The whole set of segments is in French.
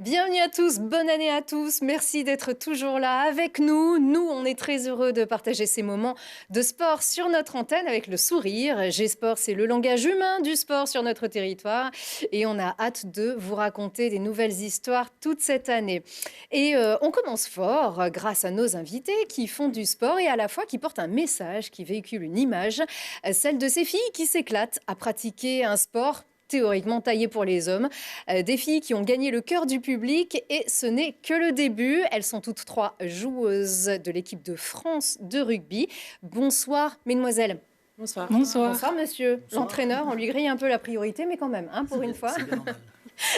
Bienvenue à tous, bonne année à tous. Merci d'être toujours là avec nous. Nous, on est très heureux de partager ces moments de sport sur notre antenne avec le sourire. G-Sport, c'est le langage humain du sport sur notre territoire. Et on a hâte de vous raconter des nouvelles histoires toute cette année. Et on commence fort grâce à nos invités qui font du sport et à la fois qui portent un message, qui véhiculent une image, celle de ces filles qui s'éclatent à pratiquer un sport théoriquement taillé pour les hommes. Des filles qui ont gagné le cœur du public et ce n'est que le début. Elles sont toutes trois joueuses de l'équipe de France de rugby. Bonsoir, mesdemoiselles. Bonsoir. Bonsoir. Bonsoir, monsieur. Bonsoir. L'entraîneur, on lui grille un peu la priorité, mais quand même, pour une fois. C'est bien normal.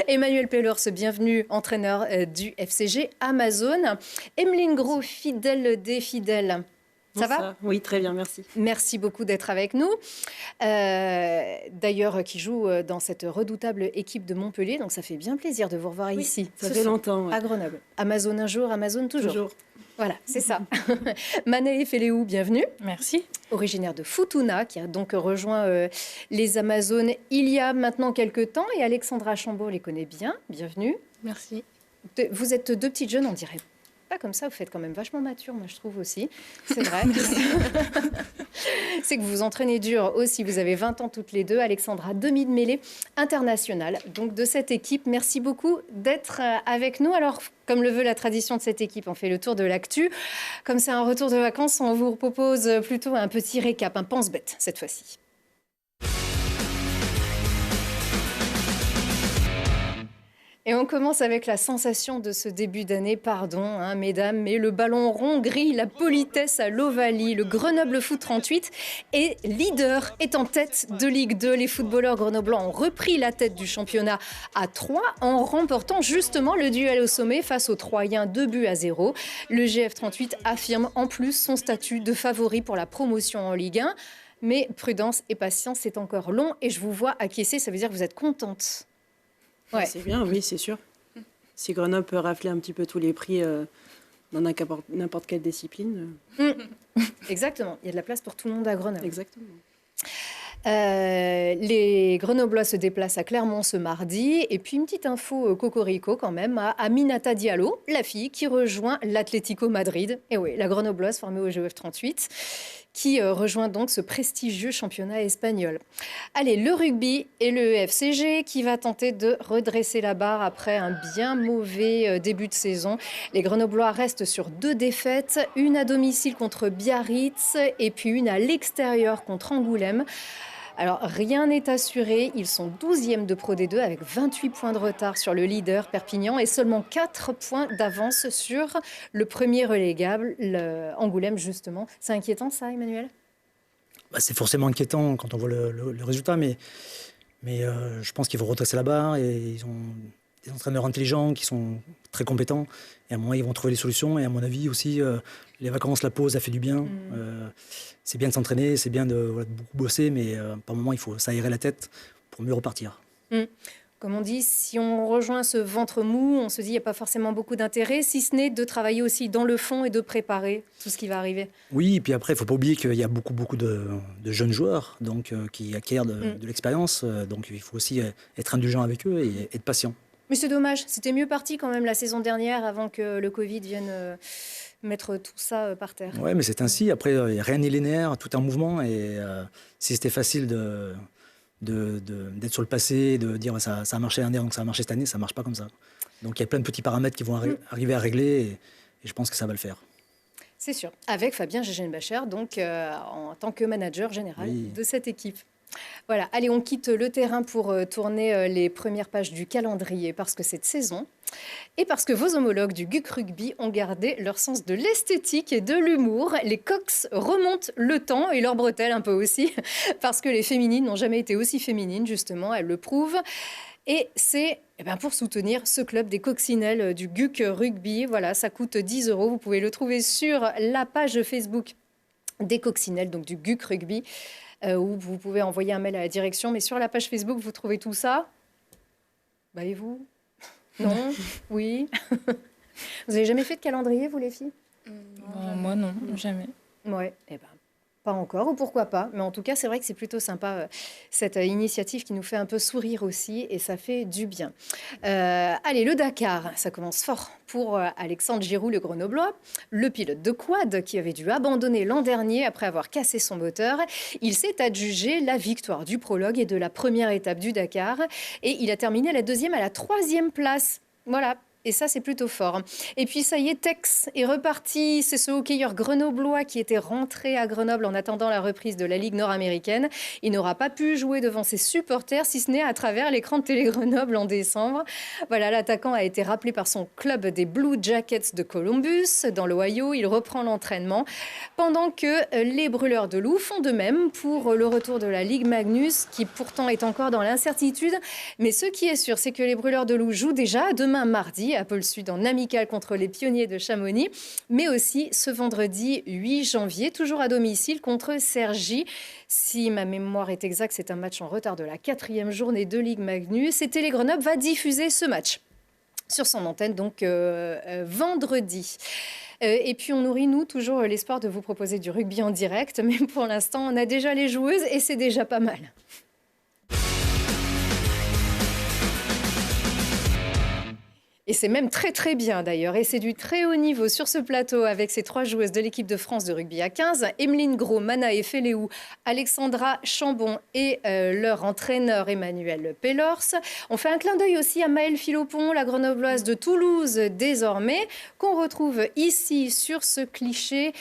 Emmanuel Pellors, bienvenue, entraîneur du FCG Amazon. Emeline Gros, fidèle des fidèles. Ça va ? Oui, très bien, merci. Merci beaucoup d'être avec nous. D'ailleurs, qui joue dans cette redoutable équipe de Montpellier. Donc, ça fait bien plaisir de vous revoir ici. Ça fait longtemps. À Grenoble. Amazon un jour, Amazon toujours. Toujours. Voilà, c'est ça. Manaë Féléou, bienvenue. Merci. Originaire de Futuna, qui a donc rejoint les Amazones il y a maintenant quelques temps. Et Alexandra Chambaud les connaît bien. Bienvenue. Merci. Vous êtes deux petites jeunes, on dirait. Pas comme ça, vous faites quand même vachement mature, moi je trouve aussi. C'est vrai. C'est que vous vous entraînez dur aussi. Vous avez 20 ans toutes les deux. Alexandra, demi de mêlée internationale. Donc de cette équipe, merci beaucoup d'être avec nous. Alors, comme le veut la tradition de cette équipe, on fait le tour de l'actu. Comme c'est un retour de vacances, on vous propose plutôt un petit récap, un pense-bête cette fois-ci. Et on commence avec la sensation de ce début d'année, pardon, mesdames, mais le ballon rond grille la politesse à l'Ovalie. Le Grenoble Foot 38 est leader, est en tête de Ligue 2. Les footballeurs grenoblois ont repris la tête du championnat à 3 en remportant justement le duel au sommet face aux Troyens 2-0. Le GF 38 affirme en plus son statut de favori pour la promotion en Ligue 1. Mais prudence et patience, c'est encore long et je vous vois acquiescer, ça veut dire que vous êtes contente. Ouais. C'est bien, oui, c'est sûr. Si Grenoble peut rafler un petit peu tous les prix dans n'importe quelle discipline. Exactement, il y a de la place pour tout le monde à Grenoble. Exactement. Les Grenoblois se déplacent à Clermont ce mardi. Et puis une petite info cocorico quand même à Aminata Diallo, la fille qui rejoint l'Atlético Madrid. Et oui, la Grenobloise formée au GF 38 qui rejoint donc ce prestigieux championnat espagnol. Allez, le rugby et le FCG qui va tenter de redresser la barre après un bien mauvais début de saison. Les Grenoblois restent sur 2 défaites, une à domicile contre Biarritz et puis une à l'extérieur contre Angoulême. Alors, rien n'est assuré. Ils sont 12e de Pro D2 avec 28 points de retard sur le leader Perpignan et seulement 4 points d'avance sur le premier relégable, Angoulême, justement. C'est inquiétant, ça, Emmanuel ? C'est forcément inquiétant quand on voit le résultat, mais je pense qu'il faut redresser la barre et ils ont des entraîneurs intelligents qui sont très compétents. Et à un moment, ils vont trouver les solutions. Et à mon avis aussi, les vacances, la pause, ça fait du bien. C'est bien de s'entraîner, c'est bien de beaucoup bosser, mais par moment, il faut s'aérer la tête pour mieux repartir. Comme on dit, si on rejoint ce ventre mou, on se dit qu'il n'y a pas forcément beaucoup d'intérêt, si ce n'est de travailler aussi dans le fond et de préparer tout ce qui va arriver. Oui, et puis après, il ne faut pas oublier qu'il y a beaucoup de jeunes joueurs donc, qui acquièrent de l'expérience. Donc il faut aussi être indulgent avec eux et être patient. Mais c'est dommage, c'était mieux parti quand même la saison dernière avant que le Covid vienne mettre tout ça par terre. Oui, mais c'est ainsi. Après, rien n'est linéaire, tout est en mouvement. Et si c'était facile d'être sur le passé, de dire ça a marché l'année dernière, donc ça a marché cette année, ça ne marche pas comme ça. Donc il y a plein de petits paramètres qui vont arriver à régler et je pense que ça va le faire. C'est sûr. Avec Fabien Gégenbacher, donc en tant que manager général de cette équipe. Voilà, allez, on quitte le terrain pour tourner les premières pages du calendrier parce que cette saison, et parce que vos homologues du GUC Rugby ont gardé leur sens de l'esthétique et de l'humour, les Coqs remontent le temps et leurs bretelles un peu aussi, parce que les féminines n'ont jamais été aussi féminines, justement, elles le prouvent. Et c'est pour soutenir ce club des coccinelles du GUC Rugby. Voilà, ça coûte 10 €. Vous pouvez le trouver sur la page Facebook des coccinelles, donc du GUC Rugby. Où vous pouvez envoyer un mail à la direction. Mais sur la page Facebook, vous trouvez tout ça. Et vous ? Non ? Oui. Vous n'avez jamais fait de calendrier, vous, les filles ? Moi, non, jamais. Ouais. pas encore, ou pourquoi pas. Mais en tout cas, c'est vrai que c'est plutôt sympa, cette initiative qui nous fait un peu sourire aussi, et ça fait du bien. Allez, le Dakar, ça commence fort pour Alexandre Giroud, le Grenoblois, le pilote de quad qui avait dû abandonner l'an dernier après avoir cassé son moteur. Il s'est adjugé la victoire du prologue et de la première étape du Dakar, et il a terminé la deuxième à la troisième place. Voilà. Et ça, c'est plutôt fort. Et puis, ça y est, Tex est reparti. C'est ce hockeyeur grenoblois qui était rentré à Grenoble en attendant la reprise de la Ligue nord-américaine. Il n'aura pas pu jouer devant ses supporters, si ce n'est à travers l'écran de Télé Grenoble en décembre. Voilà, l'attaquant a été rappelé par son club des Blue Jackets de Columbus, dans l'Ohio. Il reprend l'entraînement, pendant que les brûleurs de loups font de même pour le retour de la Ligue Magnus, qui pourtant est encore dans l'incertitude. Mais ce qui est sûr, c'est que les brûleurs de loups jouent déjà demain mardi à Pôle Sud en amical contre les Pionniers de Chamonix, mais aussi ce vendredi 8 janvier, toujours à domicile contre Cergy. Si ma mémoire est exacte, c'est un match en retard de la 4e journée de Ligue Magnus. Et Télé Grenoble va diffuser ce match sur son antenne, donc vendredi. Et puis on nourrit, nous, toujours l'espoir de vous proposer du rugby en direct, mais pour l'instant, on a déjà les joueuses et c'est déjà pas mal. Et c'est même très très bien d'ailleurs, et c'est du très haut niveau sur ce plateau avec ces 3 joueuses de l'équipe de France de rugby à 15, Emeline Gros, Manaë Féléou, Alexandra Chambon et leur entraîneur Emmanuel Pellors. On fait un clin d'œil aussi à Maëlle Philopon, la grenobloise de Toulouse désormais, qu'on retrouve ici sur ce cliché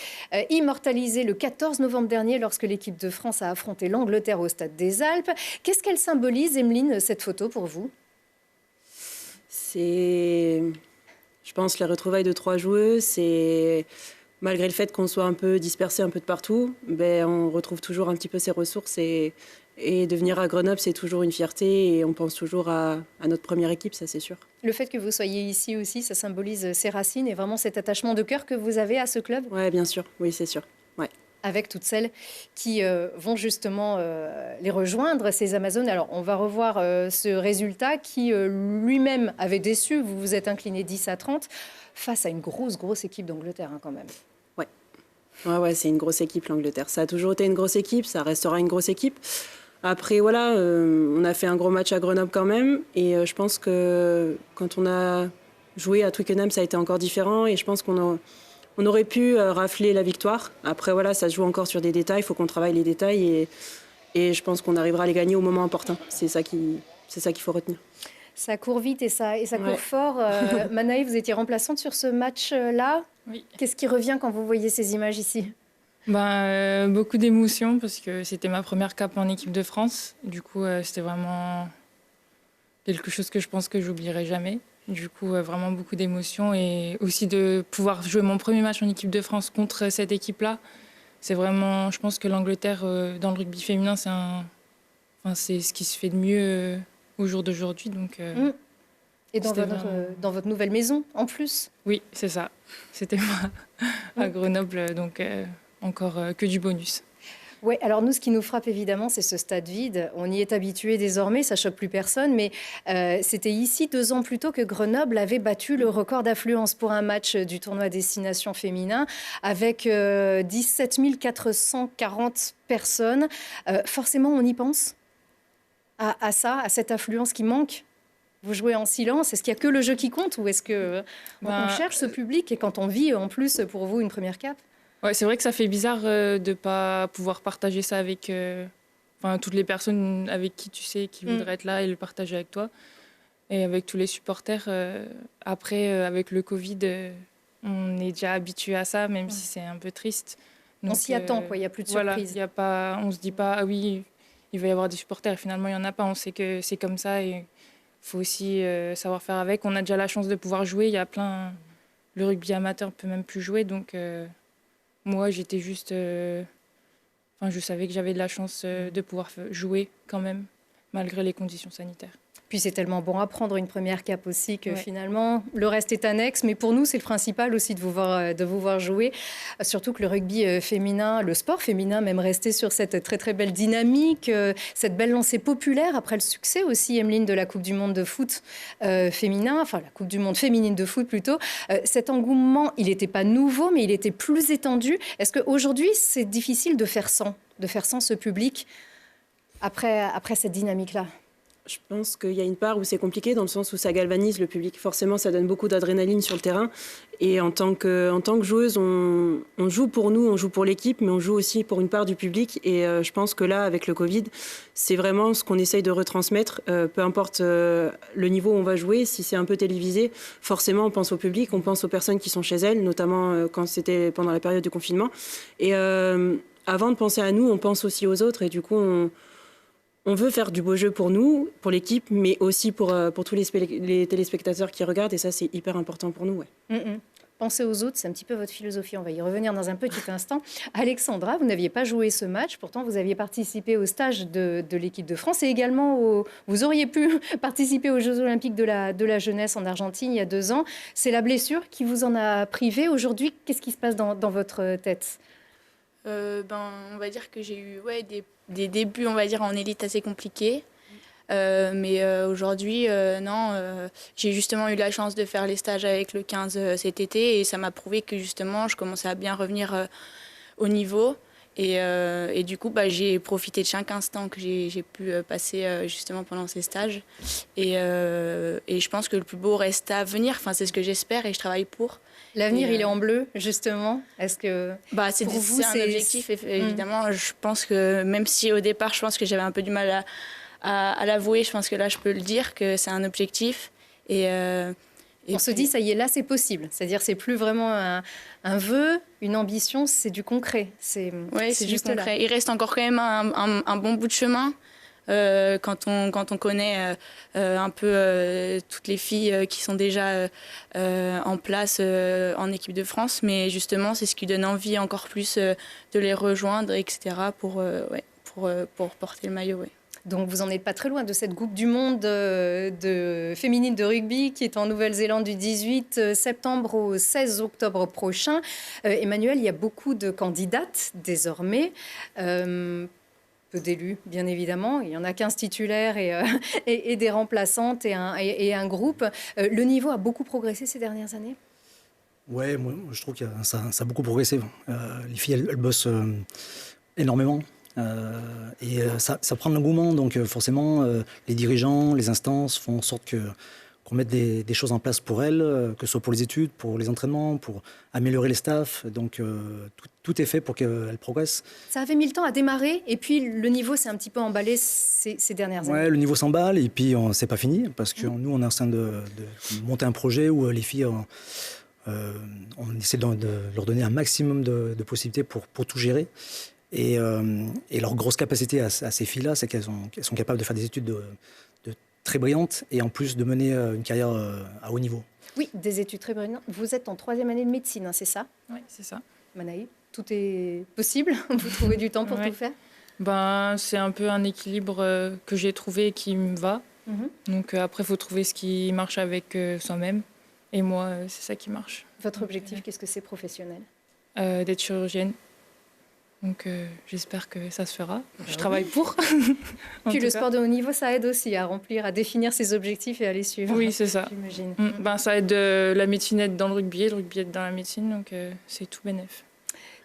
immortalisé le 14 novembre dernier lorsque l'équipe de France a affronté l'Angleterre au Stade des Alpes. Qu'est-ce qu'elle symbolise, Emeline, cette photo pour vous ? C'est, je pense, la retrouvaille de 3 joueuses. C'est, malgré le fait qu'on soit un peu dispersé un peu de partout, on retrouve toujours un petit peu ses ressources. Et de venir à Grenoble, c'est toujours une fierté. Et on pense toujours à notre première équipe, ça c'est sûr. Le fait que vous soyez ici aussi, ça symbolise ses racines et vraiment cet attachement de cœur que vous avez à ce club ? Oui, bien sûr. Oui, c'est sûr. Ouais. Avec toutes celles qui vont justement les rejoindre, ces Amazones. Alors, on va revoir ce résultat qui lui-même avait déçu. Vous vous êtes incliné 10-30 face à une grosse équipe d'Angleterre, quand même. Ouais, c'est une grosse équipe, l'Angleterre. Ça a toujours été une grosse équipe, ça restera une grosse équipe. Après, voilà, on a fait un gros match à Grenoble quand même. Et je pense que quand on a joué à Twickenham, ça a été encore différent. Et je pense on aurait pu rafler la victoire. Après, voilà, ça se joue encore sur des détails. Il faut qu'on travaille les détails. Et je pense qu'on arrivera à les gagner au moment opportun. C'est ça qu'il faut retenir. Ça court vite et ça court fort. Manaï, vous étiez remplaçante sur ce match-là. Oui. Qu'est-ce qui revient quand vous voyez ces images ici ? Beaucoup d'émotions parce que c'était ma première cape en équipe de France. Du coup, c'était vraiment quelque chose que je pense que j'oublierai jamais. Du coup, vraiment beaucoup d'émotions et aussi de pouvoir jouer mon premier match en équipe de France contre cette équipe-là. C'est vraiment, je pense que l'Angleterre, dans le rugby féminin, c'est ce qui se fait de mieux au jour d'aujourd'hui. Donc, et dans votre nouvelle maison, en plus ? Oui, c'est ça. C'était à Grenoble, donc encore que du bonus. Oui, alors nous, ce qui nous frappe évidemment, c'est ce stade vide. On y est habitué désormais, ça choque plus personne, mais c'était ici 2 ans plus tôt que Grenoble avait battu le record d'affluence pour un match du tournoi Destination Féminin avec 17 440 personnes. Forcément, on y pense à ça, à cette affluence qui manque. Vous jouez en silence. Est-ce qu'il n'y a que le jeu qui compte ou est-ce que on cherche ce public et quand on vit en plus pour vous une première cape ? Ouais, c'est vrai que ça fait bizarre de ne pas pouvoir partager ça avec toutes les personnes avec qui tu sais qui voudraient être là et le partager avec toi. Et avec tous les supporters. Après, avec le Covid, on est déjà habitué à ça, même si c'est un peu triste. Donc, on s'y attend, quoi. Il n'y a plus de surprise. Voilà, on ne se dit pas, ah oui, il va y avoir des supporters. Et finalement, il n'y en a pas. On sait que c'est comme ça et il faut aussi savoir faire avec. On a déjà la chance de pouvoir jouer. Il y a plein... Le rugby amateur ne peut même plus jouer, donc... Moi, j'étais juste... je savais que j'avais de la chance de pouvoir jouer quand même, malgré les conditions sanitaires. Puis c'est tellement bon à prendre une première cape aussi que finalement, le reste est annexe. Mais pour nous, c'est le principal aussi de vous voir jouer. Surtout que le rugby féminin, le sport féminin, même resté sur cette très très belle dynamique, cette belle lancée populaire après le succès aussi, Emeline, de la Coupe du Monde de foot féminin, enfin la Coupe du Monde féminine de foot plutôt. Cet engouement, il n'était pas nouveau, mais il était plus étendu. Est-ce qu'aujourd'hui, c'est difficile de faire sans ce public après cette dynamique-là? Je pense qu'il y a une part où c'est compliqué dans le sens où ça galvanise le public. Forcément, ça donne beaucoup d'adrénaline sur le terrain. Et en tant que joueuse, on joue pour nous, on joue pour l'équipe, mais on joue aussi pour une part du public. Et je pense que là, avec le Covid, c'est vraiment ce qu'on essaye de retransmettre. Peu importe le niveau où on va jouer, si c'est un peu télévisé, forcément, on pense au public, on pense aux personnes qui sont chez elles, notamment quand c'était pendant la période du confinement. Et avant de penser à nous, on pense aussi aux autres. Et du coup, on veut faire du beau jeu pour nous, pour l'équipe, mais aussi pour tous les téléspectateurs qui regardent. Et ça, c'est hyper important pour nous. Ouais. Penser aux autres, c'est un petit peu votre philosophie. On va y revenir dans un petit instant. Alexandra, vous n'aviez pas joué ce match. Pourtant, vous aviez participé au stage de l'équipe de France et également, vous auriez pu participer aux Jeux Olympiques de la jeunesse en Argentine il y a 2 ans. C'est la blessure qui vous en a privé. Aujourd'hui, qu'est-ce qui se passe dans votre tête? On va dire que j'ai eu des débuts, on va dire, en élite assez compliqués. Mais aujourd'hui, non, j'ai justement eu la chance de faire les stages avec le 15 cet été et ça m'a prouvé que justement, je commençais à bien revenir au niveau. Et du coup, j'ai profité de chaque instant que j'ai pu passer justement pendant ces stages. Et je pense que le plus beau reste à venir. Enfin, c'est ce que j'espère et je travaille pour. L'avenir, il est en bleu, justement. Est-ce que c'est un objectif, évidemment. Je pense que même si au départ, je pense que j'avais un peu du mal à l'avouer, je pense que là, je peux le dire, que c'est un objectif. On se dit, ça y est, là, c'est possible. C'est-à-dire, c'est plus vraiment un vœu, une ambition, c'est du concret. C'est juste concret. Là. Il reste encore quand même un bon bout de chemin. Quand on connaît un peu toutes les filles qui sont déjà en place en équipe de France. Mais justement, c'est ce qui donne envie encore plus de les rejoindre, etc. pour porter le maillot. Ouais. Donc vous n'en êtes pas très loin de cette Coupe du Monde féminine de rugby qui est en Nouvelle-Zélande du 18 septembre au 16 octobre prochain. Emmanuel, il y a beaucoup de candidates désormais. Peu d'élus, bien évidemment. Il n'y en a qu'un titulaire et des remplaçantes et un groupe. Le niveau a beaucoup progressé ces dernières années? Ouais, moi je trouve que ça a beaucoup progressé. Les filles, elles bossent énormément. Ça prend de l'engouement, donc forcément les dirigeants, les instances font en sorte qu'on mette des choses en place pour elles, que ce soit pour les études, pour les entraînements, pour améliorer les staffs. Donc tout est fait pour qu'elles progressent. Ça avait mis le temps à démarrer et puis le niveau s'est un petit peu emballé ces dernières années. Ouais, le niveau s'emballe et puis c'est pas fini parce que nous on est en train de monter un projet où les filles on essaie de leur donner un maximum de possibilités pour tout gérer. Et leur grosse capacité à ces filles-là, c'est qu'elles sont capables de faire des études de très brillantes et en plus de mener une carrière à haut niveau. Oui, des études très brillantes. Vous êtes en 3e année de médecine, hein, c'est ça? Oui, c'est ça. Manaï, tout est possible? Vous trouvez du temps pour tout faire? C'est un peu un équilibre que j'ai trouvé et qui me va. Donc après, il faut trouver ce qui marche avec soi-même. Et moi, c'est ça qui marche. Votre objectif, qu'est-ce que c'est professionnel? D'être chirurgienne. Donc j'espère que ça se fera. Je travaille pour. Puis le sport de haut niveau, ça aide aussi à définir ses objectifs et à les suivre. Oui, c'est ça. J'imagine. Ça aide la médecine être dans le rugby être dans la médecine, donc c'est tout bénef.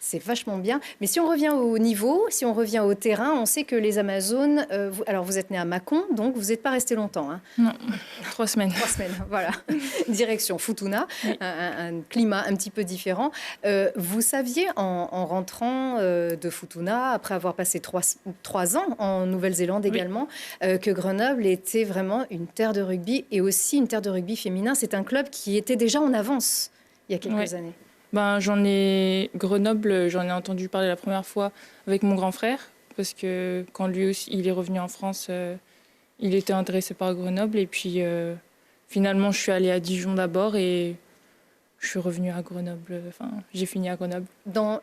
C'est vachement bien. Mais si on revient au niveau, si on revient au terrain, on sait que les Amazones... alors, vous êtes né à Mâcon, donc vous n'êtes pas resté longtemps. Hein. Non, 3 semaines. 3 semaines, voilà. Direction Futuna, oui. un climat un petit peu différent. Vous saviez, en rentrant de Futuna, après avoir passé 3 ans en Nouvelle-Zélande également, que Grenoble était vraiment une terre de rugby et aussi une terre de rugby féminin. C'est un club qui était déjà en avance il y a quelques années. Grenoble, j'en ai entendu parler la première fois avec mon grand frère, parce que quand lui aussi, il est revenu en France, il était intéressé par Grenoble. Et puis, finalement, je suis allée à Dijon d'abord et je suis revenue à Grenoble, j'ai fini à Grenoble. Dans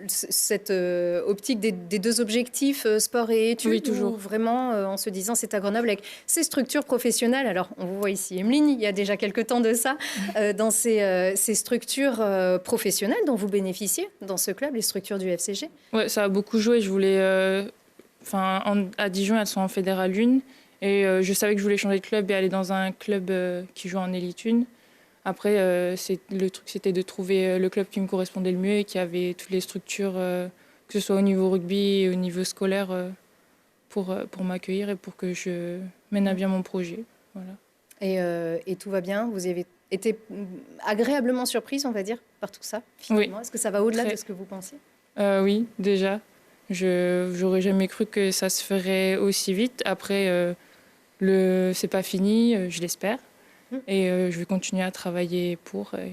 cette optique des deux objectifs, sport et études, oui, toujours. Vraiment en se disant c'est à Grenoble avec ces structures professionnelles. Alors, on vous voit ici, Emeline, il y a déjà quelques temps de ça, dans ces structures professionnelles dont vous bénéficiez dans ce club, les structures du FCG. Oui, ça a beaucoup joué. Je voulais, à Dijon, elles sont en Fédéral 1 et je savais que je voulais changer de club et aller dans un club qui joue en Élite 1. Après, le truc, c'était de trouver le club qui me correspondait le mieux et qui avait toutes les structures, que ce soit au niveau rugby et au niveau scolaire, pour m'accueillir et pour que je mène à bien mon projet. Voilà. Et tout va bien? Vous avez été agréablement surprise, on va dire, par tout ça, finalement? Oui. Est-ce que ça va au-delà de ce que vous pensiez? Oui, déjà. J'aurais jamais cru que ça se ferait aussi vite. Après, c'est pas fini, je l'espère. Et je vais continuer à travailler pour. Et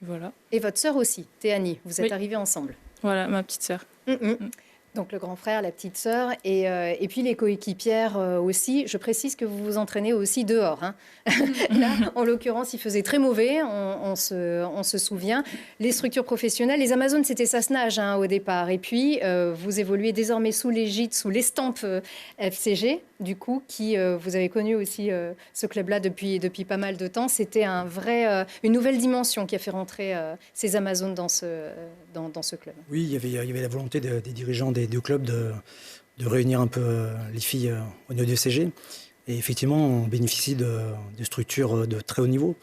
voilà. Et votre sœur aussi, Théanie, vous êtes arrivés ensemble. Voilà, ma petite sœur. Donc le grand frère, la petite sœur, et puis les coéquipières aussi. Je précise que vous vous entraînez aussi dehors. Hein. Là, en l'occurrence, il faisait très mauvais, on se souvient. Les structures professionnelles, les Amazones, c'était Sassenage au départ. Et puis, vous évoluez désormais sous l'égide, sous l'estampe FCG, du coup, qui vous avez connu aussi ce club-là depuis pas mal de temps. C'était une nouvelle dimension qui a fait rentrer ces Amazones dans ce club. Oui, il y avait la volonté des dirigeants des deux clubs de réunir un peu les filles au niveau du FCG. Et effectivement, on bénéficie de structures de très haut niveau.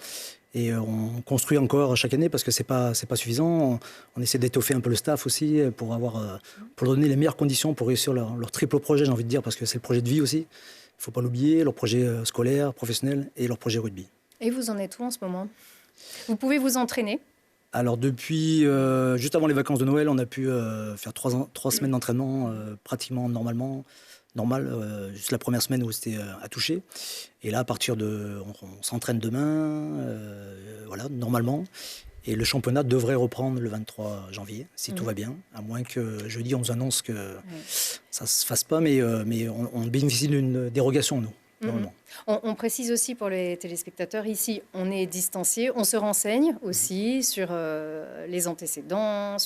Et on construit encore chaque année parce que c'est pas suffisant. On essaie d'étoffer un peu le staff aussi pour leur donner les meilleures conditions pour réussir leur triple projet, j'ai envie de dire, parce que c'est le projet de vie aussi. Il ne faut pas l'oublier, leur projet scolaire, professionnel et leur projet rugby. Et vous en êtes où en ce moment? Vous pouvez vous entraîner? Alors depuis, juste avant les vacances de Noël, on a pu faire 3 semaines d'entraînement pratiquement normal, juste la première semaine où c'était à toucher. Et là, à partir on s'entraîne demain, voilà, normalement. Et le championnat devrait reprendre le 23 janvier, si tout va bien, à moins que jeudi on nous annonce que ça ne se fasse pas, mais on bénéficie d'une dérogation, nous. On précise aussi pour les téléspectateurs, ici, on est distancié, on se renseigne aussi sur les antécédents,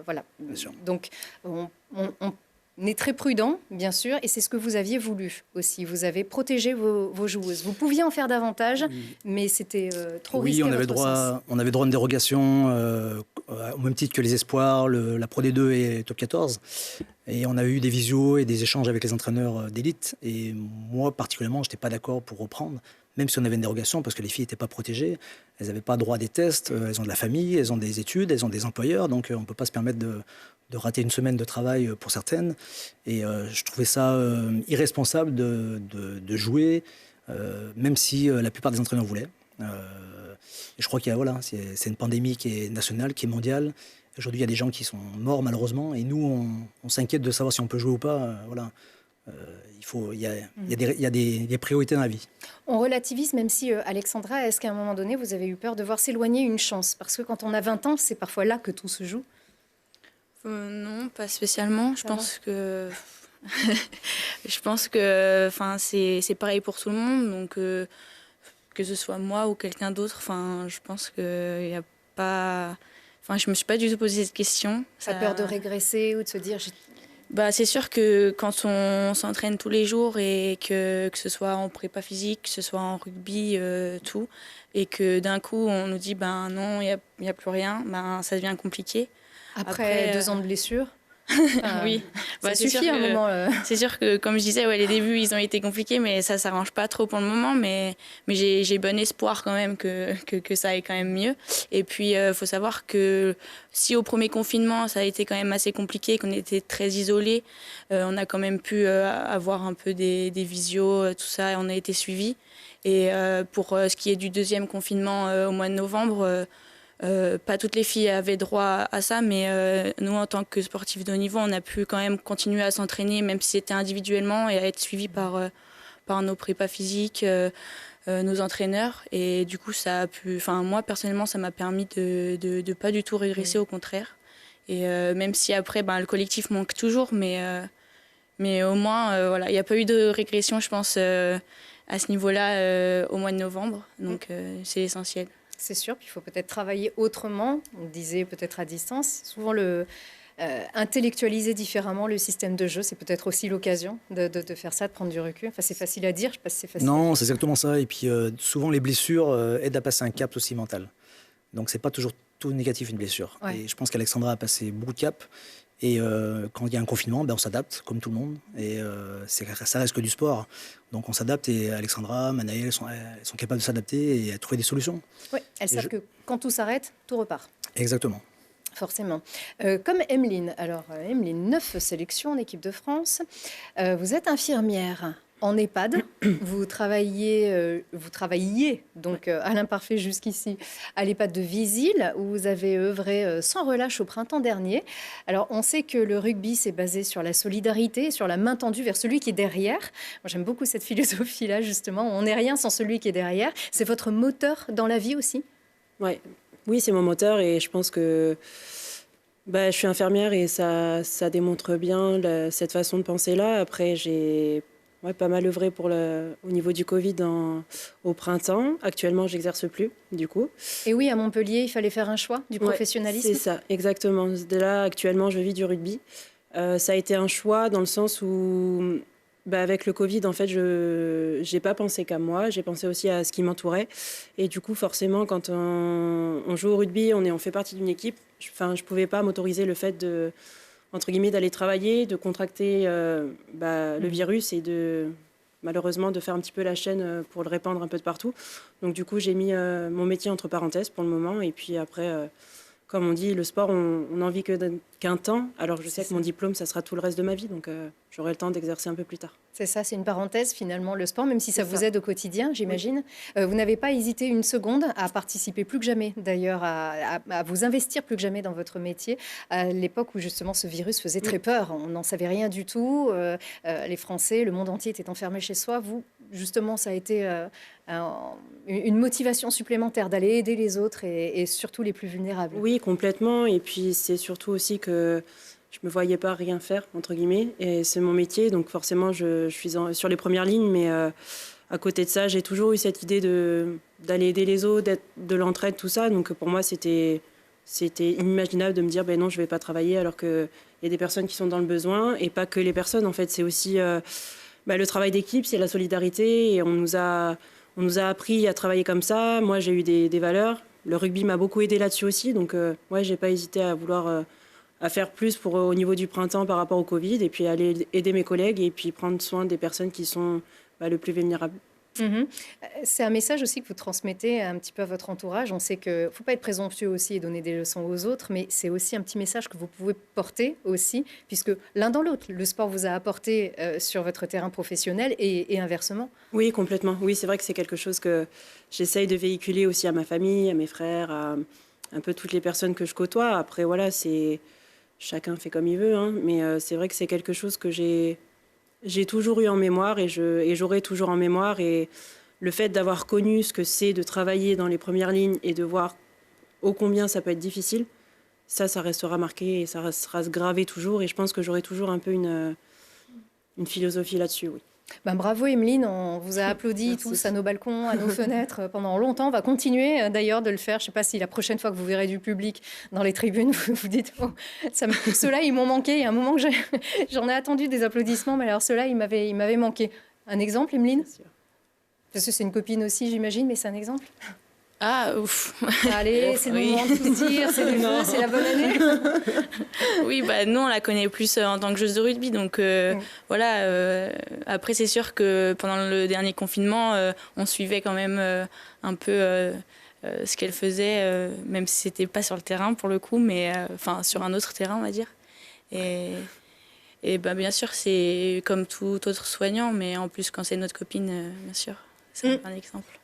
voilà. Bien sûr. Donc, on est très prudent, bien sûr, et c'est ce que vous aviez voulu aussi. Vous avez protégé vos joueuses. Vous pouviez en faire davantage, mais c'était trop risqué. Oui, on avait droit à une dérogation au même titre que les espoirs, la Pro D2 et Top 14. Et on a eu des visios et des échanges avec les entraîneurs d'élite. Et moi, particulièrement, je n'étais pas d'accord pour reprendre, même si on avait une dérogation, parce que les filles n'étaient pas protégées. Elles n'avaient pas droit à des tests, elles ont de la famille, elles ont des études, elles ont des employeurs. Donc on ne peut pas se permettre de rater une semaine de travail pour certaines. Et je trouvais ça irresponsable de jouer, même si la plupart des entraîneurs voulaient. Et je crois c'est une pandémie qui est nationale, qui est mondiale. Aujourd'hui, il y a des gens qui sont morts malheureusement, et nous, on s'inquiète de savoir si on peut jouer ou pas. Il y a des priorités dans la vie. On relativise, même si, Alexandra, est-ce qu'à un moment donné, vous avez eu peur de voir s'éloigner une chance? Parce que quand on a 20 ans, c'est parfois là que tout se joue. Non, pas spécialement. Je pense que c'est pareil pour tout le monde. Donc, que ce soit moi ou quelqu'un d'autre, je pense qu'il n'y a pas... je me suis pas du tout posé cette question. Ça a peur de régresser ou de se dire... C'est sûr que quand on s'entraîne tous les jours et que ce soit en prépa physique, que ce soit en rugby, tout, et que d'un coup on nous dit non, il y a plus rien, ça devient compliqué. Après 2 ans de blessure. Oui, ça suffit à un moment. C'est sûr que, comme je disais, les débuts, ils ont été compliqués, mais ça s'arrange pas trop pour le moment. Mais j'ai bon espoir quand même que ça aille quand même mieux. Et puis, faut savoir que si au premier confinement, ça a été quand même assez compliqué, qu'on était très isolés, on a quand même pu avoir un peu des visios, tout ça, et on a été suivis. Et pour ce qui est du deuxième confinement au mois de novembre, pas toutes les filles avaient droit à ça, mais nous, en tant que sportifs de haut niveau, on a pu quand même continuer à s'entraîner, même si c'était individuellement, et à être suivis par nos prépas physiques, nos entraîneurs. Et du coup, ça a pu, moi, personnellement, ça m'a permis de pas du tout régresser, au contraire. Et même si après, le collectif manque toujours, mais au moins, il n'y a pas eu de régression, je pense, à ce niveau-là, au mois de novembre. Donc, c'est essentiel. C'est sûr, puis il faut peut-être travailler autrement, on disait peut-être à distance. Souvent, intellectualiser différemment le système de jeu, c'est peut-être aussi l'occasion de faire ça, de prendre du recul. Enfin, c'est facile à dire, je ne sais pas si c'est facile. Non, c'est exactement ça. Et puis souvent, les blessures aident à passer un cap aussi mental. Donc, c'est pas toujours tout négatif, une blessure. Ouais. Et je pense qu'Alexandra a passé beaucoup de caps. Et quand il y a un confinement, on s'adapte, comme tout le monde. Et ça reste que du sport. Donc on s'adapte et Alexandra, Manaëlle, elles sont capables de s'adapter et à trouver des solutions. Oui, elles savent que quand tout s'arrête, tout repart. Exactement. Forcément. Comme Emeline. Alors, Emeline, 9 sélections en équipe de France. Vous êtes infirmière en EHPAD. Vous travailliez donc à l'imparfait jusqu'ici à l'EHPAD de Visil, où vous avez œuvré sans relâche au printemps dernier. Alors, on sait que le rugby, c'est basé sur la solidarité, sur la main tendue vers celui qui est derrière. Moi, j'aime beaucoup cette philosophie-là, justement. On n'est rien sans celui qui est derrière. C'est votre moteur dans la vie aussi ? Oui, c'est mon moteur et je pense que je suis infirmière et ça démontre bien cette façon de penser-là. Après, j'ai pas mal œuvré au niveau du Covid au printemps. Actuellement, j'exerce plus, du coup. Et oui, à Montpellier, il fallait faire un choix du professionnalisme. C'est ça, exactement. De là, actuellement, je vis du rugby. Ça a été un choix dans le sens où, avec le Covid, en fait, je n'ai pas pensé qu'à moi. J'ai pensé aussi à ce qui m'entourait. Et du coup, forcément, quand on joue au rugby, on fait partie d'une équipe. Je pouvais pas m'autoriser le fait entre guillemets, d'aller travailler, de contracter le virus et malheureusement de faire un petit peu la chaîne pour le répandre un peu de partout. Donc du coup, j'ai mis mon métier entre parenthèses pour le moment. Et puis après, comme on dit, le sport, on n'en vit qu'un temps. Alors je sais que mon diplôme, ça sera tout le reste de ma vie. Donc j'aurai le temps d'exercer un peu plus tard. C'est ça, c'est une parenthèse finalement, le sport, même si ça vous aide au quotidien, j'imagine. Oui. Vous n'avez pas hésité une seconde à participer plus que jamais, d'ailleurs, à vous investir plus que jamais dans votre métier, à l'époque où justement ce virus faisait très peur. On n'en savait rien du tout. Les Français, le monde entier était enfermé chez soi. Vous, justement, ça a été une motivation supplémentaire d'aller aider les autres et surtout les plus vulnérables. Oui, complètement. Et puis c'est surtout aussi que je ne me voyais pas rien faire, entre guillemets. Et c'est mon métier, donc forcément, je suis sur les premières lignes. Mais à côté de ça, j'ai toujours eu cette idée d'aller aider les autres, de l'entraide, tout ça. Donc pour moi, c'était inimaginable de me dire non, je ne vais pas travailler alors qu'il y a des personnes qui sont dans le besoin. Et pas que les personnes, en fait. C'est aussi le travail d'équipe, c'est la solidarité. Et on nous a appris à travailler comme ça. Moi, j'ai eu des valeurs. Le rugby m'a beaucoup aidé là-dessus aussi. Donc, je n'ai pas hésité à vouloir... à faire plus au niveau du printemps par rapport au Covid et puis aller aider mes collègues et puis prendre soin des personnes qui sont le plus vulnérables. C'est un message aussi que vous transmettez un petit peu à votre entourage. On sait qu'il ne faut pas être présomptueux aussi et donner des leçons aux autres, mais c'est aussi un petit message que vous pouvez porter aussi, puisque l'un dans l'autre, le sport vous a apporté sur votre terrain professionnel et inversement. Oui, complètement. Oui, c'est vrai que c'est quelque chose que j'essaye de véhiculer aussi à ma famille, à mes frères, à un peu toutes les personnes que je côtoie. Après, voilà, chacun fait comme il veut, hein, mais c'est vrai que c'est quelque chose que j'ai toujours eu en mémoire et j'aurai toujours en mémoire. Et le fait d'avoir connu ce que c'est de travailler dans les premières lignes et de voir ô combien ça peut être difficile, ça restera marqué et ça restera gravé toujours. Et je pense que j'aurai toujours un peu une philosophie là-dessus, oui. Bravo Emeline, on vous a applaudi tous à nos balcons, à nos fenêtres pendant longtemps. On va continuer d'ailleurs de le faire. Je ne sais pas si la prochaine fois que vous verrez du public dans les tribunes, vous vous dites ceux-là ils m'ont manqué. Il y a un moment que j'en ai attendu des applaudissements, mais alors ceux-là ils m'avaient manqué. Un exemple, Emeline ? Parce que c'est une copine aussi, j'imagine, mais c'est un exemple. Ah, ouf. Allez, c'est le moment de tout dire, c'est le jeu, c'est la bonne année. Oui, nous, on la connaît plus en tant que joueuse de rugby. Donc, voilà. Après, c'est sûr que pendant le dernier confinement, on suivait quand même un peu ce qu'elle faisait, même si c'était pas sur le terrain pour le coup, mais sur un autre terrain, on va dire. Et bien sûr, c'est comme tout autre soignant, mais en plus, quand c'est notre copine, bien sûr, c'est un exemple.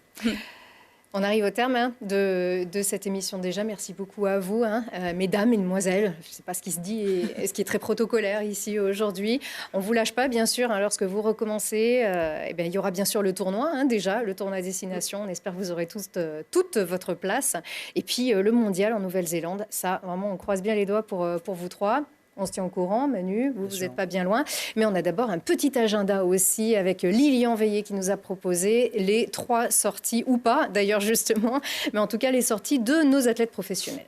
On arrive au terme de cette émission déjà. Merci beaucoup à vous, mesdames, mesdemoiselles. Je ne sais pas ce qui se dit et ce qui est très protocolaire ici aujourd'hui. On ne vous lâche pas, bien sûr. Lorsque vous recommencez, il y aura bien sûr le tournoi, déjà, le tournoi destination. On espère que vous aurez toute votre place. Et puis le mondial en Nouvelle-Zélande. Ça, vraiment, on croise bien les doigts pour vous trois. On se tient au courant, Manu, vous sûr. n'êtes pas bien loin. Mais on a d'abord un petit agenda aussi avec Lilian Veillé qui nous a proposé les 3 sorties, ou pas d'ailleurs justement, mais en tout cas les sorties de nos athlètes professionnels.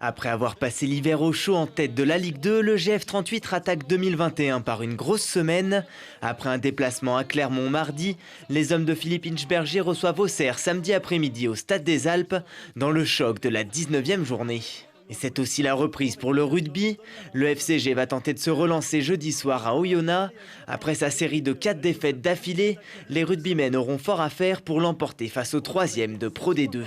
Après avoir passé l'hiver au chaud en tête de la Ligue 2, le GF38 attaque 2021 par une grosse semaine. Après un déplacement à Clermont mardi, les hommes de Philippe Inchberger reçoivent Auxerre samedi après-midi au Stade des Alpes dans le choc de la 19e journée. Et c'est aussi la reprise pour le rugby. Le FCG va tenter de se relancer jeudi soir à Oyonnax. Après sa série de 4 défaites d'affilée, les rugbymen auront fort à faire pour l'emporter face au 3e de Pro D2.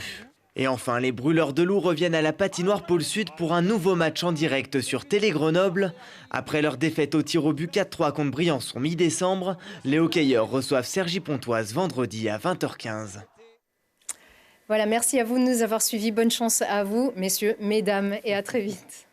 Et enfin, les brûleurs de loup reviennent à la patinoire Pôle Sud pour un nouveau match en direct sur Télé Grenoble. Après leur défaite au tir au but 4-3 contre Briançon mi-décembre, les hockeyeurs reçoivent Cergy-Pontoise vendredi à 20h15. Voilà, merci à vous de nous avoir suivis. Bonne chance à vous, messieurs, mesdames, et à très vite.